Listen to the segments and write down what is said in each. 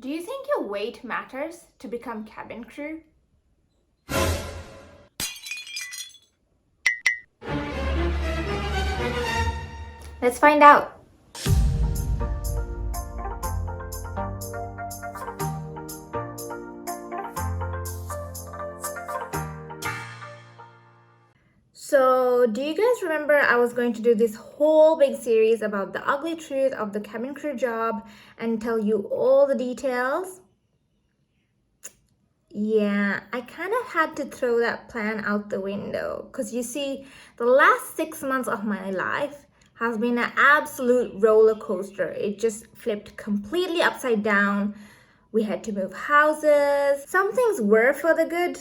Do you think your weight matters to become cabin crew? Let's find out. So, do you guys remember I was going to do this whole big series about the ugly truth of the cabin crew job and tell you all the details? Yeah, I kind of had to throw that plan out the window because you see, the last 6 months of my life has been an absolute roller coaster. It just flipped completely upside down. We had to move houses. Some things were for the good,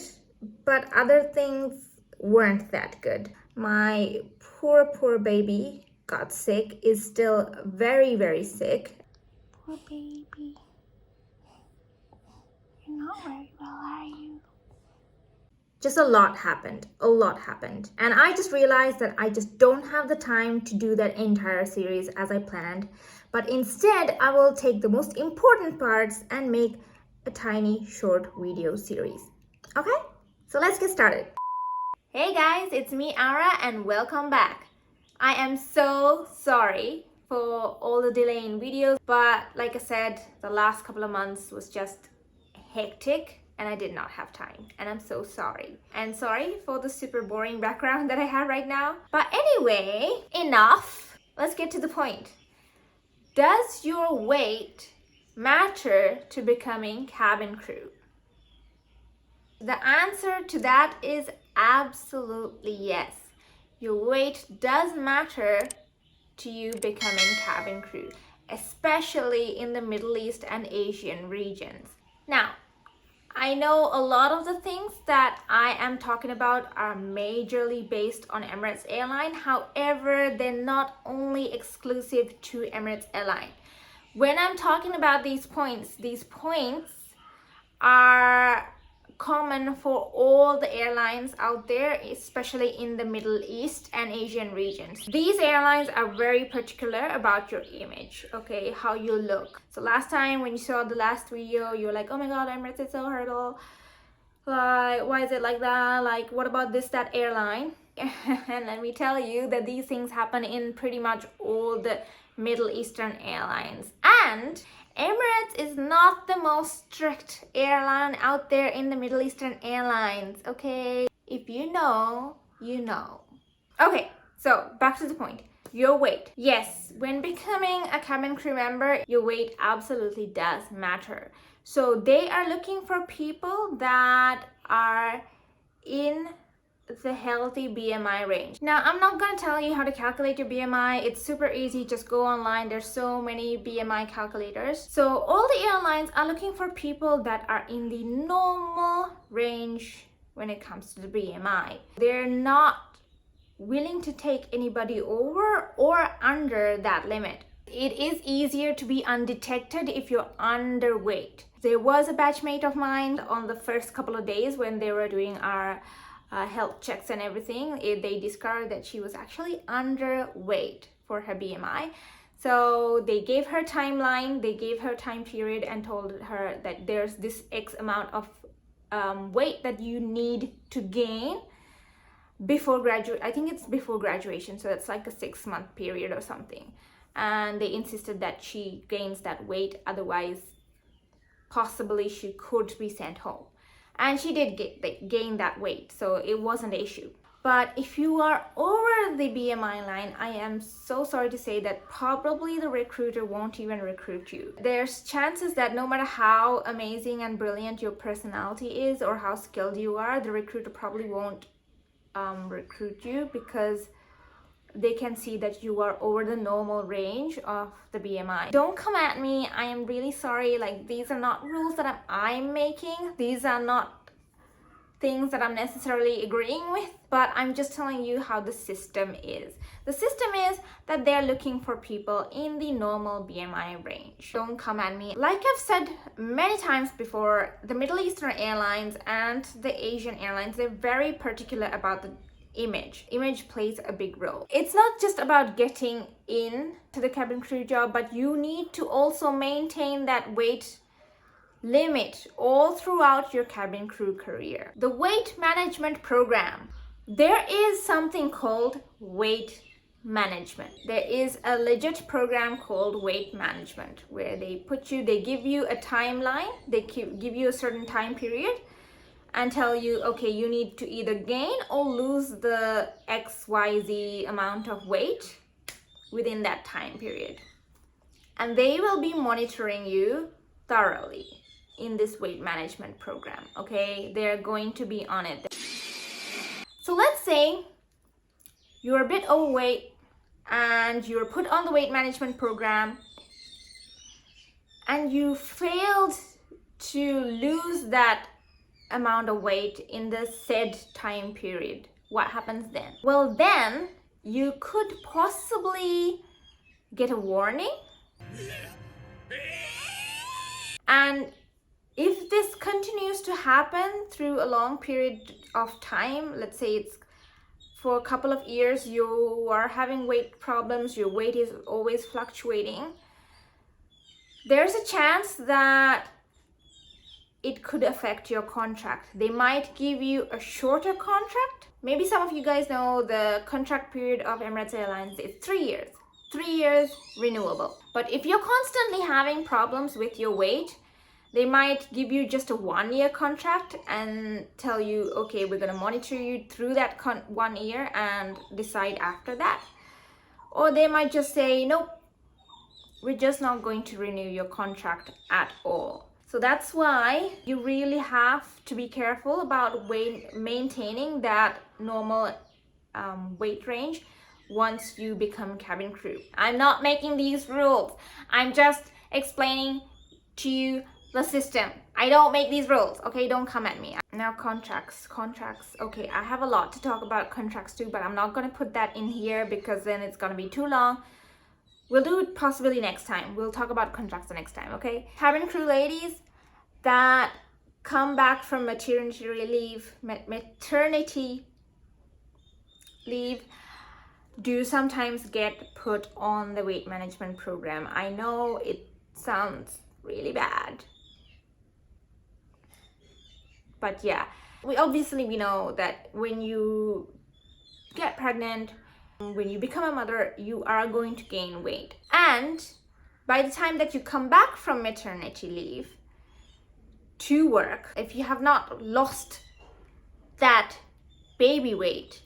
but other things weren't that good. My poor baby got sick, is still very sick. Poor baby. You're not very well, are you? Just a lot happened. And I just realized that I just don't have the time to do that entire series as I planned. But instead, I will take the most important parts and make a tiny short video series. Okay? So let's get started. Hey guys, it's me Ara and welcome back. I am so sorry for all the delay in videos, but like I said, the last couple of months was just hectic and I did not have time, and I'm so sorry. And sorry for the super boring background that I have right now. But anyway, enough. Let's get to the point. Does your weight matter to becoming cabin crew? The answer to that is absolutely yes. Your weight does matter to you becoming cabin crew, especially in the Middle East and Asian regions. Now, I know a lot of the things that I am talking about are majorly based on Emirates Airline. However, they're not only exclusive to Emirates Airline. When I'm talking about these points are common for all the airlines out there, especially in the Middle East and Asian regions. These airlines are very particular about your image, okay, how you look. So last time when you saw the last video, you were like, oh my god, Emirates is so horrible, like why is it like that, like what about that airline? And let me tell you that these things happen in pretty much all the Middle Eastern airlines. And Emirates is not the most strict airline out there in the Middle Eastern airlines, okay? If you know, you know. Okay, so back to the point. Your weight. Yes, when becoming a cabin crew member, your weight absolutely does matter. So they are looking for people that are in the healthy BMI range. Now, I'm not going to tell you how to calculate your BMI. It's super easy. Just go online. There's so many BMI calculators. So all the airlines are looking for people that are in the normal range when it comes to the BMI. They're not willing to take anybody over or under that limit. It is easier to be undetected if you're underweight. There was a batchmate of mine on the first couple of days when they were doing our health checks and everything. They discovered that she was actually underweight for her BMI. So they gave her timeline, they gave her time period and told her that there's this X amount of weight that you need to gain before I think it's before graduation, so it's like a 6-month period or something. And they insisted that she gains that weight, otherwise possibly she could be sent home. And she did gain that weight, so it wasn't an issue. But if you are over the BMI line, I am so sorry to say that probably the recruiter won't even recruit you. There's chances that no matter how amazing and brilliant your personality is or how skilled you are, the recruiter probably won't recruit you because they can see that you are over the normal range of the BMI. Don't come at me. I am really sorry. Like, these are not rules that I'm making. These are not things that I'm necessarily agreeing with, but I'm just telling you how the system is. The system is that they're looking for people in the normal BMI range. Don't come at me. Like I've said many times before, the Middle Eastern airlines and the Asian airlines, they're very particular about the image. Image plays a big role. It's not just about getting in to the cabin crew job, but you need to also maintain that weight limit all throughout your cabin crew career. The weight management program. There is something called weight management. There is a legit program called weight management where they give you a timeline, they give you a certain time period and tell you, okay, you need to either gain or lose the XYZ amount of weight within that time period. And they will be monitoring you thoroughly in this weight management program, okay? They're going to be on it. So let's say you're a bit overweight and you're put on the weight management program and you failed to lose that amount of weight in the said time period. What happens then? Well, then you could possibly get a warning. And if this continues to happen through a long period of time, let's say it's for a couple of years, you are having weight problems, your weight is always fluctuating, there's a chance that it could affect your contract. They might give you a shorter contract. Maybe some of you guys know the contract period of Emirates Airlines is 3 years. 3 years renewable. But if you're constantly having problems with your weight, they might give you just a 1-year contract and tell you, okay, we're going to monitor you through that 1 year and decide after that. Or they might just say, nope, we're just not going to renew your contract at all. So that's why you really have to be careful about maintaining that normal weight range once you become cabin crew. I'm not making these rules. I'm just explaining to you the system. I don't make these rules, okay? Don't come at me. Now contracts. Okay, I have a lot to talk about contracts too, but I'm not going to put that in here because then it's going to be too long. We'll do it possibly next time. We'll talk about contracts the next time, okay? Cabin crew ladies that come back from maternity leave do sometimes get put on the weight management program. I know it sounds really bad, but yeah, we know that when you get pregnant, when you become a mother, you are going to gain weight, and by the time that you come back from maternity leave to work, if you have not lost that baby weight,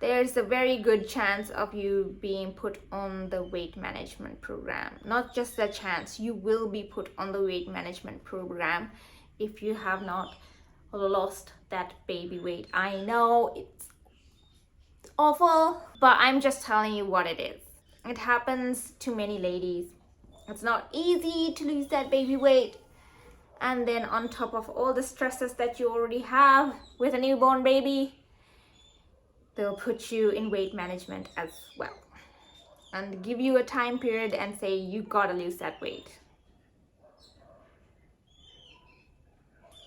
there's a very good chance of you being put on the weight management program. Not just a chance, you will be put on the weight management program if you have not lost that baby weight. I know it's awful, but I'm just telling you what it is. It happens to many ladies. It's not easy to lose that baby weight. And then on top of all the stresses that you already have with a newborn baby, they'll put you in weight management as well and give you a time period and say you gotta lose that weight.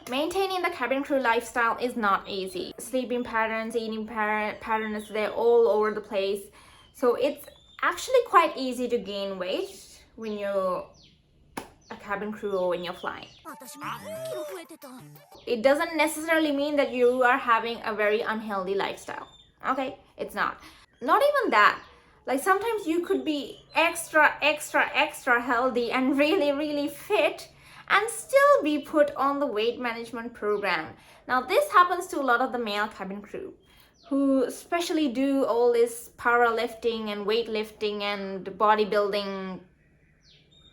Maintaining the cabin crew lifestyle is not easy. Sleeping patterns, eating patterns, they're all over the place. So it's actually quite easy to gain weight when you're a cabin crew or when you're flying. It doesn't necessarily mean that you are having a very unhealthy lifestyle. Okay, it's not. Not even that. Like sometimes you could be extra healthy and really fit and still be put on the weight management program. Now this happens to a lot of the male cabin crew who especially do all this powerlifting and weightlifting and bodybuilding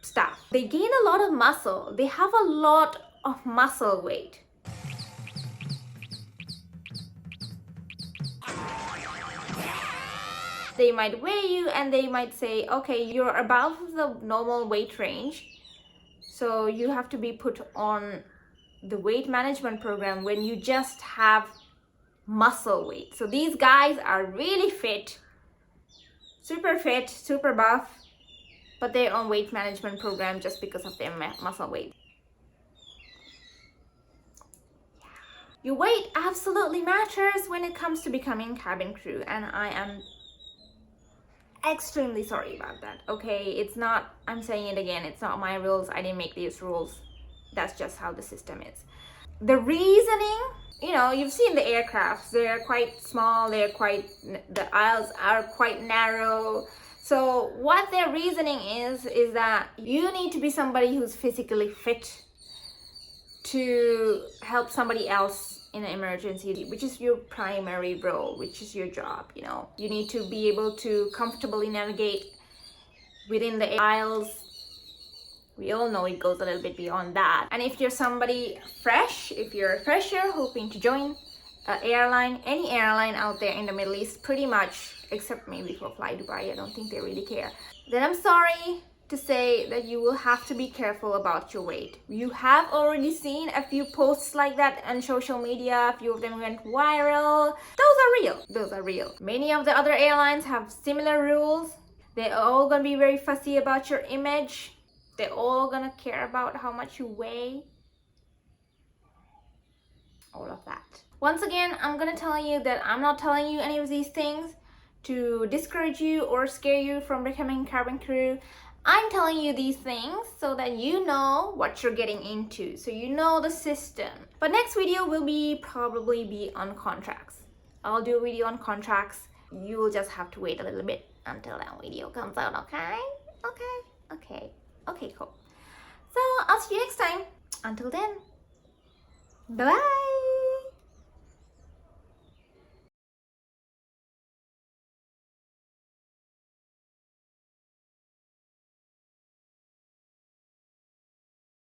stuff. They gain a lot of muscle. They have a lot of muscle weight. They might weigh you and they might say, okay, you're above the normal weight range, so you have to be put on the weight management program when you just have muscle weight. So these guys are really fit, super buff, but they're on weight management program just because of their muscle weight. Your weight absolutely matters when it comes to becoming cabin crew, and I am extremely sorry about that. Okay, it's not, I'm saying it again, it's not my rules. I didn't make these rules. That's just how the system is. The reasoning, you've seen the aircrafts. They're quite small. The aisles are quite narrow. So what their reasoning is that you need to be somebody who's physically fit to help somebody else in an emergency, which is your primary role, which is your job. You need to be able to comfortably navigate within the aisles. We all know it goes a little bit beyond that. And if you're somebody fresh, if you're a fresher hoping to join an airline, any airline out there in the Middle East, pretty much, except maybe for Fly Dubai, I don't think they really care, then I'm sorry to say that you will have to be careful about your weight. You have already seen a few posts like that on social media. A few of them went viral. Those are real. Many of the other airlines have similar rules. They're all gonna be very fussy about your image. They're all gonna care about how much you weigh. All of that. Once again, I'm gonna tell you that I'm not telling you any of these things to discourage you or scare you from becoming cabin crew. I'm telling you these things so that you know what you're getting into, so you know the system. But next video will probably be on contracts. I'll do a video on contracts. You will just have to wait a little bit until that video comes out, okay? Okay, cool. So I'll see you next time. Until then, bye-bye.